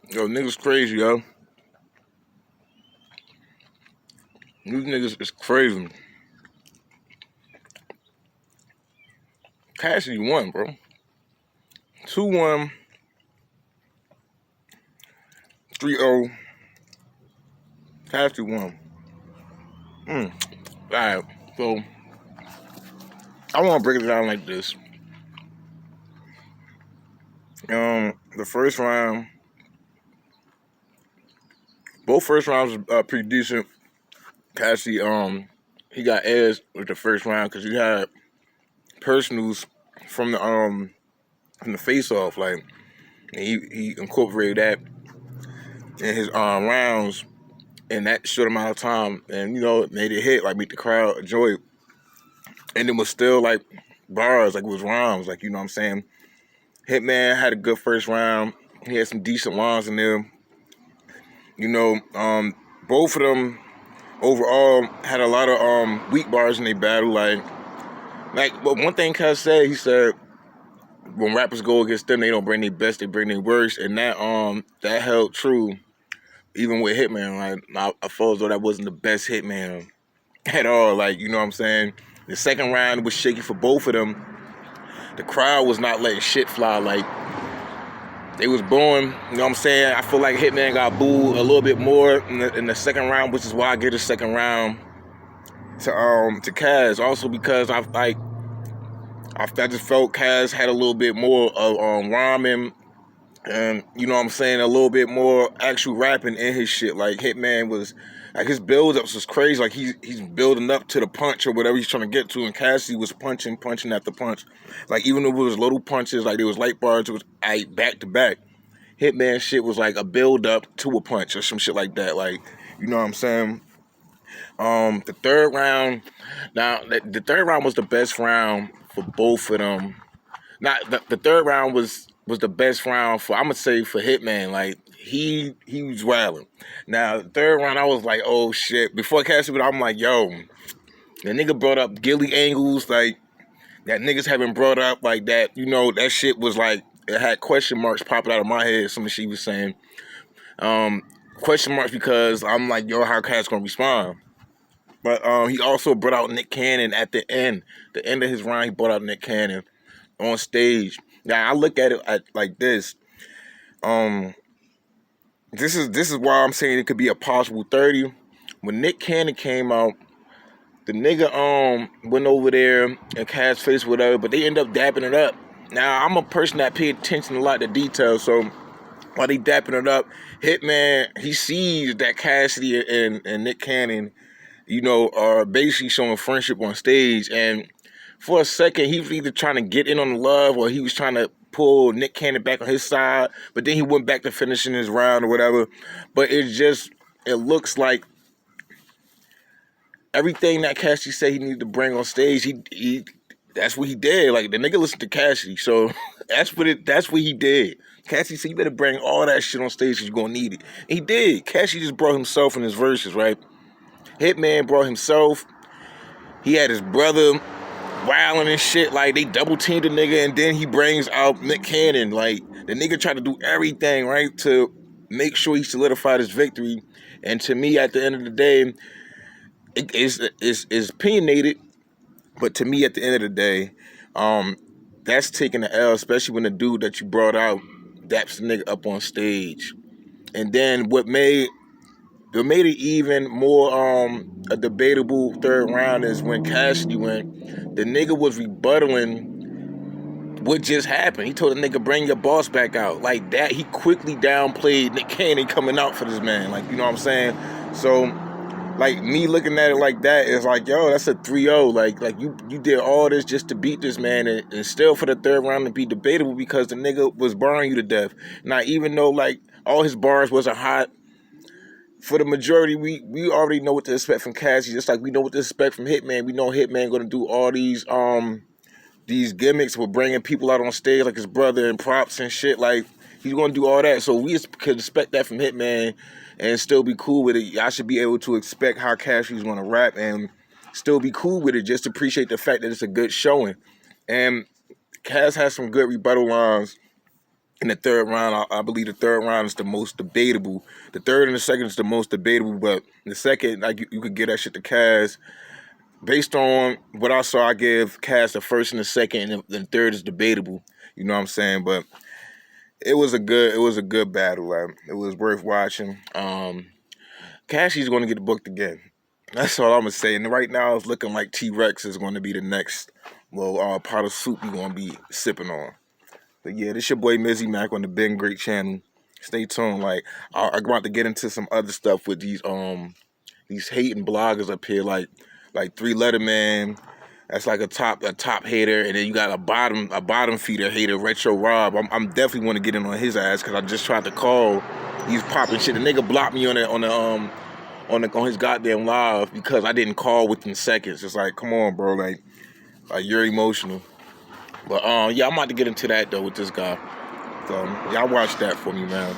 Yo, niggas crazy, yo. These niggas is crazy. CaSsIdY won, bro. 2-1, 3-0. CaSsIdY won. Alright, so I want to break it down like this. The first round, both first rounds was pretty decent. CaSsIdY, he got edged with the first round because he had personals from the face-off, like, and he incorporated that in his rounds in that short amount of time, and made it hit, like, made the crowd enjoy it. And it was still like bars, like it was rhymes, like, you know what I'm saying. Hitman had a good first round. He had some decent lines in there. Both of them overall had a lot of weak bars in their battle. But one thing Cuz said, he said when rappers go against them, they don't bring their best, they bring their worst, and that held true even with Hitman. Like, I felt as though that wasn't the best Hitman at all. Like, you know what I'm saying? The second round was shaky for both of them. The crowd was not letting shit fly. Like, they was booing, you know what I'm saying? I feel like Hitman got booed a little bit more in the second round, which is why I give the second round to Caz. Also because I just felt Caz had a little bit more of rhyming and, you know what I'm saying, a little bit more actual rapping in his shit. Like, Hitman was, like, his build-ups was crazy. Like, he's building up to the punch or whatever he's trying to get to, and CaSsIdY was punching after punch. Like, even if it was little punches, like, there was light bars, it was back-to-back. Hitman shit was like a build-up to a punch or some shit like that. Like, you know what I'm saying? The third round, now, the third round was the best round for both of them. Not the third round was the best round for, I'm gonna say, for Hitman. Like, he was wilding. Now, the third round, I was like, oh shit. Before CaSsIdY, I'm like, yo, the nigga brought up Gilly angles, like, that niggas haven't brought up, like, that, that shit was like, it had question marks popping out of my head, something she was saying. Question marks because I'm like, yo, how Cass gonna respond? But he also brought out Nick Cannon at the end of his round. He brought out Nick Cannon on stage. Now, I look at it like this. This is why I'm saying it could be a possible 30. When Nick Cannon came out, the nigga went over there and Cass face whatever, but they end up dapping it up. Now, I'm a person that pay attention a lot to details, so while they dapping it up, Hitman, he sees that CaSsIdY and Nick Cannon, are basically showing friendship on stage, and for a second, he was either trying to get in on the love or he was trying to pull Nick Cannon back on his side, but then he went back to finishing his round or whatever. But it looks like everything that CaSsIdY said he needed to bring on stage, he that's what he did. Like, the nigga listened to CaSsIdY, so that's what he did. CaSsIDY said, you better bring all that shit on stage because you're gonna need it. And he did. CaSsIDY just brought himself in his verses, right? Hitman brought himself. He had his brother wilding and shit. Like, they double teamed the nigga, and then he brings out Nick Cannon. Like, the nigga tried to do everything, right, to make sure he solidified his victory. And to me, at the end of the day, it's opinionated, but to me, at the end of the day, that's taking the L, especially when the dude that you brought out daps the nigga up on stage. And then what made it even more a debatable third round is when CaSsIdY went, the nigga was rebuttaling what just happened. He told the nigga, bring your boss back out. Like that, he quickly downplayed Nick Cannon coming out for this man. Like, you know what I'm saying? So, like, me looking at it like that is like, yo, that's a 3-0. Like you did all this just to beat this man, and still for the third round to be debatable because the nigga was barring you to death. Now, even though, like, all his bars wasn't hot, for the majority, we already know what to expect from CaSsIdY, just like we know what to expect from Hitman. We know Hitman gonna do all these gimmicks with bringing people out on stage like his brother and props and shit. Like, he's gonna do all that. So we could expect that from Hitman and still be cool with it. I should be able to expect how CaSsIDY's gonna rap and still be cool with it. Just appreciate the fact that it's a good showing. And Cass has some good rebuttal lines. in the third round. I believe the third round is the most debatable. The third and the second is the most debatable, but the second, like you could get that shit to Cass. Based on what I saw, I give Cass the first and the second, and the third is debatable. You know what I'm saying? But it was a good battle. Like, it was worth watching. CaSsIDY's going to get booked again. That's all I'm gonna say. And right now, it's looking like T-Rex is going to be the next pot of soup you're going to be sipping on. But yeah, this your boy mAKe on the Ben Great channel. Stay tuned. Like, I'm about to get into some other stuff with these hating bloggers up here, like 3 Letter Man. That's like a top hater, and then you got a bottom feeder hater, Retro Rob. I'm definitely want to get in on his ass because I just tried to call. He's popping shit. The nigga blocked me on his goddamn live because I didn't call within seconds. It's like, come on, bro, like you're emotional. But yeah, I'm about to get into that though with this guy. So y'all watch that for me, man.